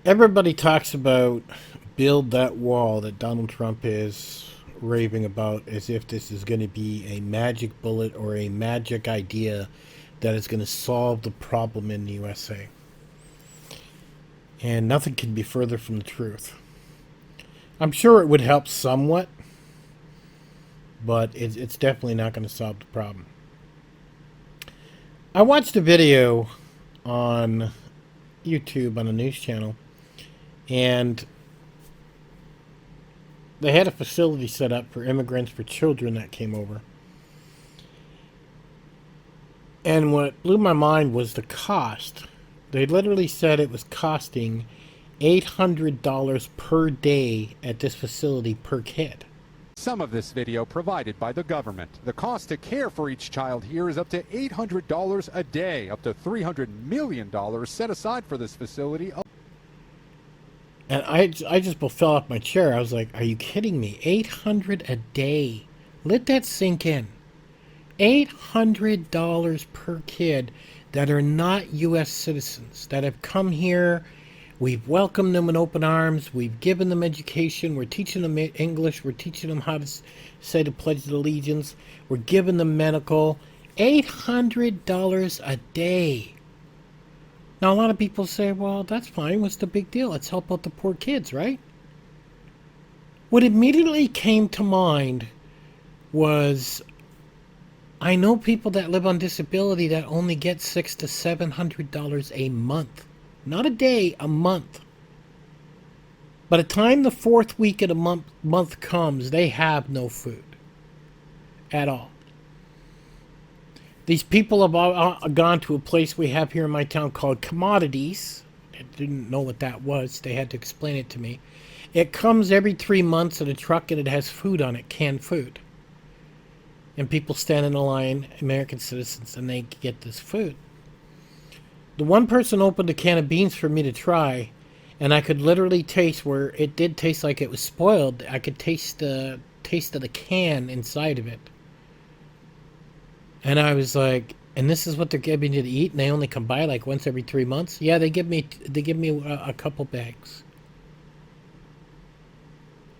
Everybody talks about build that wall that Donald Trump is raving about as if this is going to be a magic bullet or a magic idea that is going to solve the problem in the USA. And nothing can be further from the truth. I'm sure it would help somewhat, but it's definitely not going to solve the problem. I watched a video on YouTube on a news channel, and they had a facility set up for immigrants, for children that came over. And what blew my mind was the cost. They literally said it was costing $800 per day at this facility per kid. Some of this video provided by the government. The cost to care for each child here is up to $800 a day, up to $300 million set aside for this facility. And I just fell off my chair. I was like, are you kidding me? $800 a day. Let that sink in. $800 per kid that are not U.S. citizens, that have come here. We've welcomed them in open arms. We've given them education. We're teaching them English. We're teaching them how to say the Pledge of Allegiance. We're giving them medical. $800 a day. Now, a lot of people say, well, that's fine. What's the big deal? Let's help out the poor kids, right? What immediately came to mind was, I know people that live on disability that only get $600 to $700 a month. Not a day, a month. By the time the fourth week of the month comes, they have no food at all. These people have all gone to a place we have here in my town called Commodities. I didn't know what that was. They had to explain it to me. It comes every 3 months in a truck, and it has food on it, canned food. And people stand in a line, American citizens, and they get this food. The one person opened a can of beans for me to try, and I could literally taste where it did taste like it was spoiled. I could taste the taste of the can inside of it. And I was like, and this is what they're giving you to eat, and they only come by like once every 3 months? Yeah, they give me a couple bags.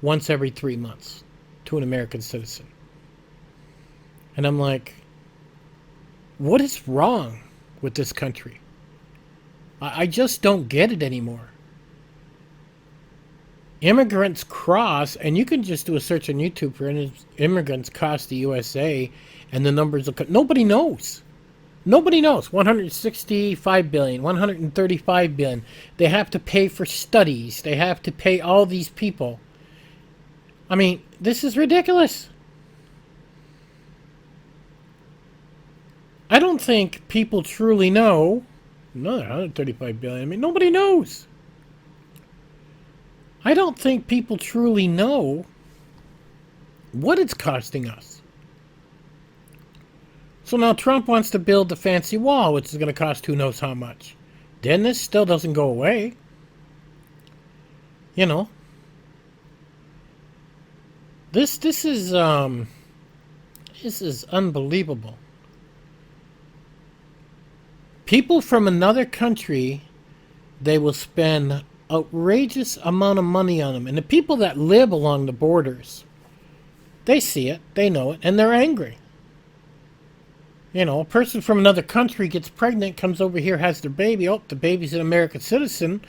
Once every 3 months to an American citizen. And I'm like, what is wrong with this country? I just don't get it anymore. Immigrants cross, and you can just do a search on YouTube for immigrants cross the USA, and the numbers will nobody knows. Nobody knows. 165 billion, 135 billion. They have to pay for studies. They have to pay all these people. I mean, this is ridiculous. I don't think people truly know. Another 135 billion. I mean, nobody knows. I don't think people truly know what it's costing us. So now Trump wants to build the fancy wall, which is going to cost who knows how much. Then this still doesn't go away. You know. This is unbelievable. People from another country, they will spend outrageous amount of money on them. And the people that live along the borders, they see it, they know it, and they're angry. You know, a person from another country gets pregnant, comes over here, has their baby. Oh, the baby's an American citizen,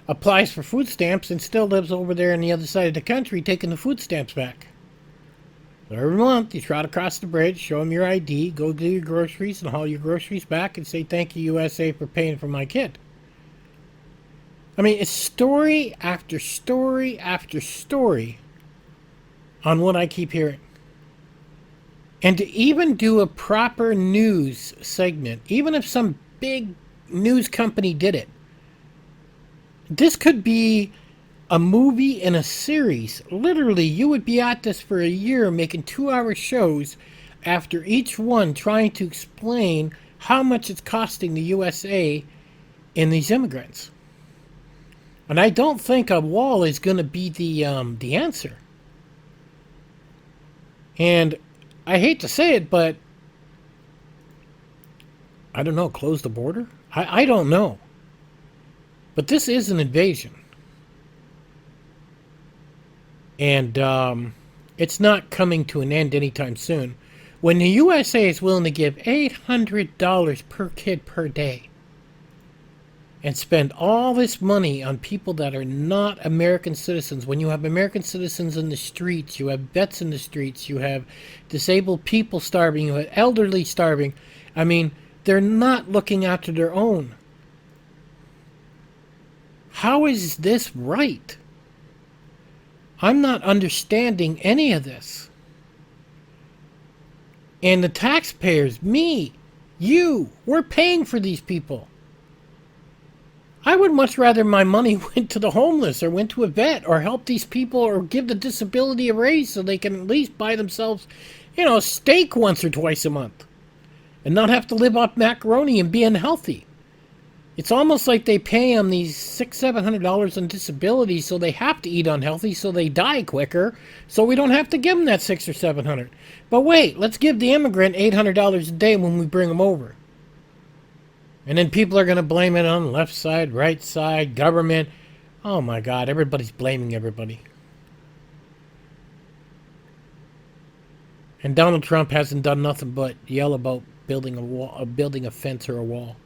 applies for food stamps, and still lives over there on the other side of the country taking the food stamps back. Every month, you trot across the bridge, show them your ID, go do your groceries, and haul your groceries back and say, thank you, USA, for paying for my kid. I mean, it's story after story after story on what I keep hearing. And to even do a proper news segment, even if some big news company did it, this could be a movie and a series. Literally, you would be at this for a year making 2-hour shows after each one trying to explain how much it's costing the USA in these immigrants. And I don't think a wall is going to be the answer. And I hate to say it, but I don't know, close the border? I don't know. But this is an invasion. And it's not coming to an end anytime soon. When the USA is willing to give $800 per kid per day and spend all this money on people that are not American citizens, when you have American citizens in the streets, you have vets in the streets, you have disabled people starving, you have elderly starving, I mean, they're not looking after their own. How is this right? I'm not understanding any of this. And the taxpayers, me, you, we're paying for these people. I would much rather my money went to the homeless or went to a vet or help these people or give the disability a raise so they can at least buy themselves, a steak once or twice a month and not have to live off macaroni and be unhealthy. It's almost like they pay them these $600-700 on disability so they have to eat unhealthy so they die quicker so we don't have to give them that $600 or $700. But wait, let's give the immigrant $800 a day when we bring them over. And then people are going to blame it on left side, right side, government. Oh my God, everybody's blaming everybody. And Donald Trump hasn't done nothing but yell about building a wall, building a fence or a wall.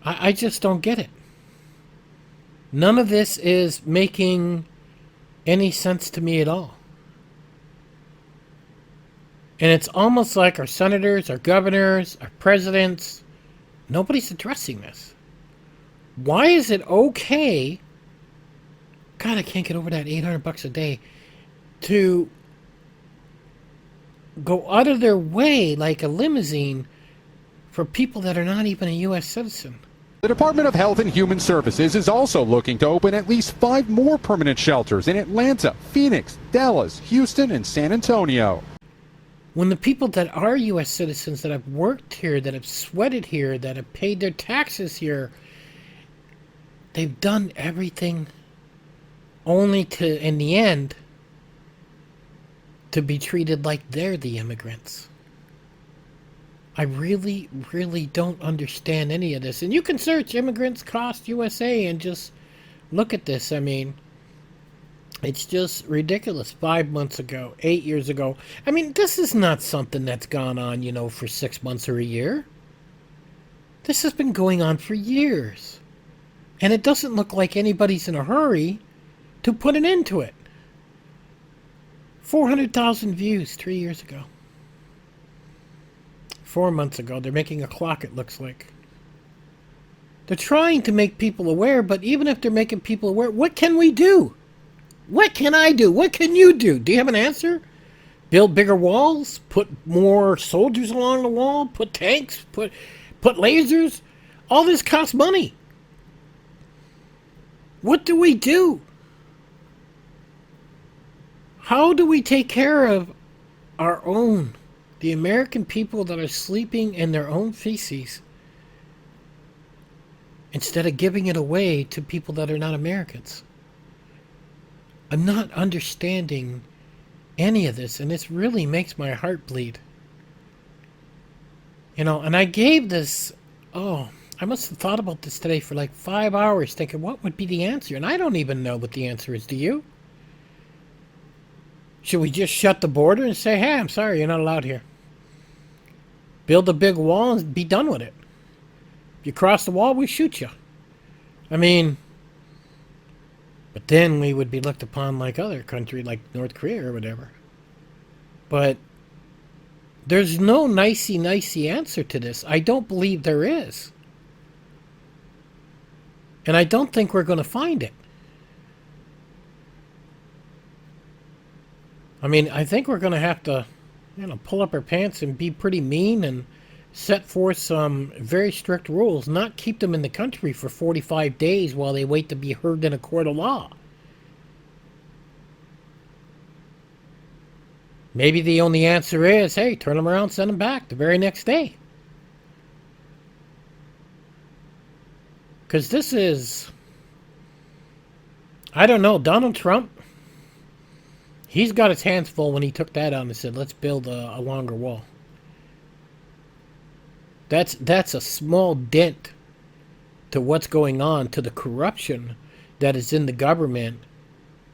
I just don't get it. None of this is making any sense to me at all. And it's almost like our senators, our governors, our presidents, nobody's addressing this. Why is it okay? God, I can't get over that $800 a day to go out of their way like a limousine for people that are not even a U.S. citizen. The Department of Health and Human Services is also looking to open at least 5 more permanent shelters in Atlanta, Phoenix, Dallas, Houston, and San Antonio. When the people that are U.S. citizens, that have worked here, that have sweated here, that have paid their taxes here, they've done everything only to, in the end, to be treated like they're the immigrants. I really, really don't understand any of this. And you can search immigrants cost USA and just look at this. I mean, it's just ridiculous. 5 months ago, 8 years ago. I mean, this is not something that's gone on, for 6 months or a year. This has been going on for years. And it doesn't look like anybody's in a hurry to put an end to it. 400,000 views 3 years ago. 4 months ago. They're making a clock, it looks like. They're trying to make people aware, but even if they're making people aware, what can we do? What can I do? What can you do? Do you have an answer? Build bigger walls? Put more soldiers along the wall? Put tanks? Put lasers? All this costs money. What do we do? How do we take care of our own? The American people that are sleeping in their own feces instead of giving it away to people that are not Americans. I'm not understanding any of this, and this really makes my heart bleed. And I gave this, I must have thought about this today for like 5 hours thinking, what would be the answer? And I don't even know what the answer is. Do you? Should we just shut the border and say, hey, I'm sorry, you're not allowed here? Build a big wall and be done with it. If you cross the wall, we shoot you. I mean, but then we would be looked upon like other country, like North Korea or whatever. But there's no nicey answer to this. I don't believe there is. And I don't think we're going to find it. I mean, I think we're going to have to, pull up our pants and be pretty mean and set forth some very strict rules, not keep them in the country for 45 days while they wait to be heard in a court of law. Maybe the only answer is, hey, turn them around, send them back the very next day. Because this is, I don't know, Donald Trump, he's got his hands full when he took that out and said, let's build a longer wall. That's a small dent to what's going on, to the corruption that is in the government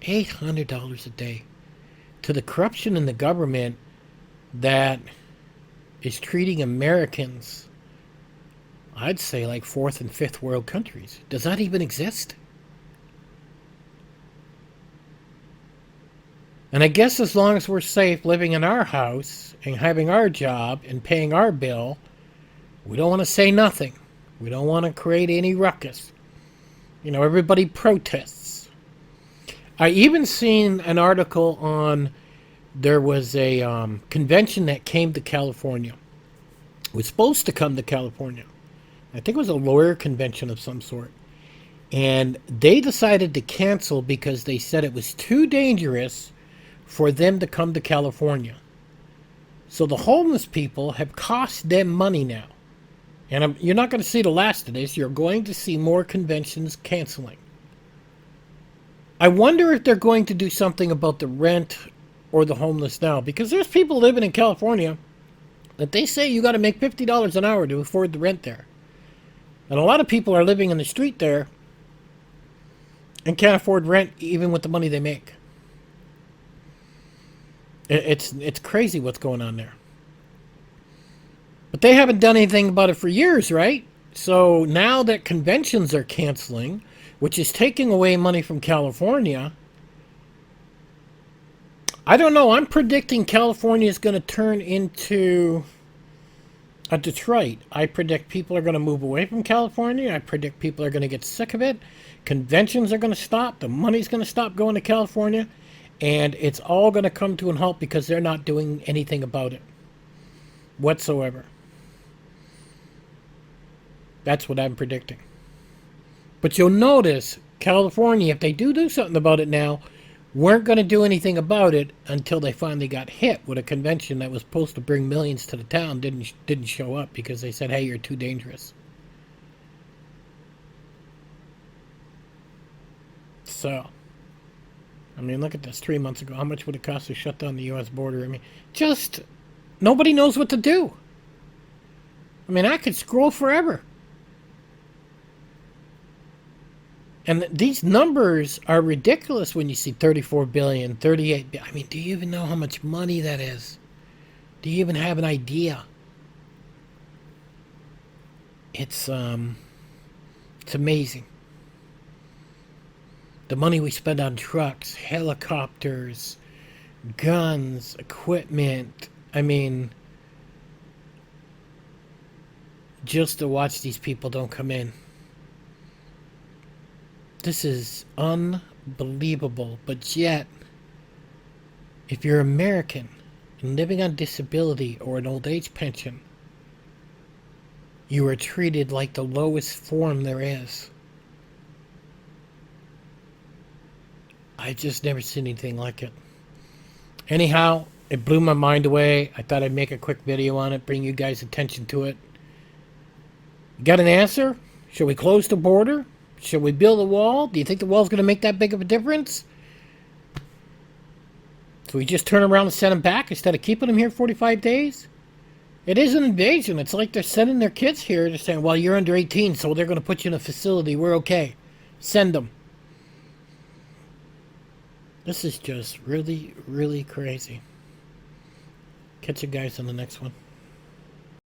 $800 a day. To the corruption in the government that is treating Americans, I'd say, like fourth and fifth world countries. Does that even exist? And I guess as long as we're safe living in our house and having our job and paying our bill, we don't want to say nothing. We don't want to create any ruckus. You know, everybody protests. I even seen an article on, there was a convention that came to California. It was supposed to come to California. I think it was a lawyer convention of some sort. And they decided to cancel because they said it was too dangerous for them to come to California. So the homeless people have cost them money now. And you're not going to see the last of this. You're going to see more conventions canceling. I wonder if they're going to do something about the rent or the homeless now. Because there's people living in California that they say you got to make $50 an hour to afford the rent there. And a lot of people are living in the street there and can't afford rent even with the money they make. It's crazy what's going on there. But they haven't done anything about it for years, right? So now that conventions are canceling, which is taking away money from California, I don't know. I'm predicting California is going to turn into a Detroit. I predict people are going to move away from California. I predict people are going to get sick of it. Conventions are going to stop. The money's going to stop going to California. And it's all going to come to a halt because they're not doing anything about it whatsoever. That's what I'm predicting. But you'll notice California, if they do something about it now, weren't going to do anything about it until they finally got hit with a convention that was supposed to bring millions to the town. Didn't show up because they said, hey, you're too dangerous. So, I mean, look at this. 3 months ago, how much would it cost to shut down the U.S. border? I mean, just nobody knows what to do. I mean, I could scroll forever. And these numbers are ridiculous when you see 34 billion, 38 billion. I mean, do you even know how much money that is? Do you even have an idea? It's amazing. The money we spend on trucks, helicopters, guns, equipment. I mean, just to watch these people don't come in. This is unbelievable. But yet, if you're American and living on disability or an old age pension, you are treated like the lowest form there is. I just never seen anything like it. Anyhow, it blew my mind away. I thought I'd make a quick video on it, bring you guys attention to it. You got an answer? Should we close the border? Should we build a wall? Do you think the wall's going to make that big of a difference? So we just turn around and send them back instead of keeping them here 45 days? It is an invasion. It's like they're sending their kids here. They're saying, well, you're under 18, so they're going to put you in a facility. We're okay. Send them. This is just really, really crazy. Catch you guys on the next one.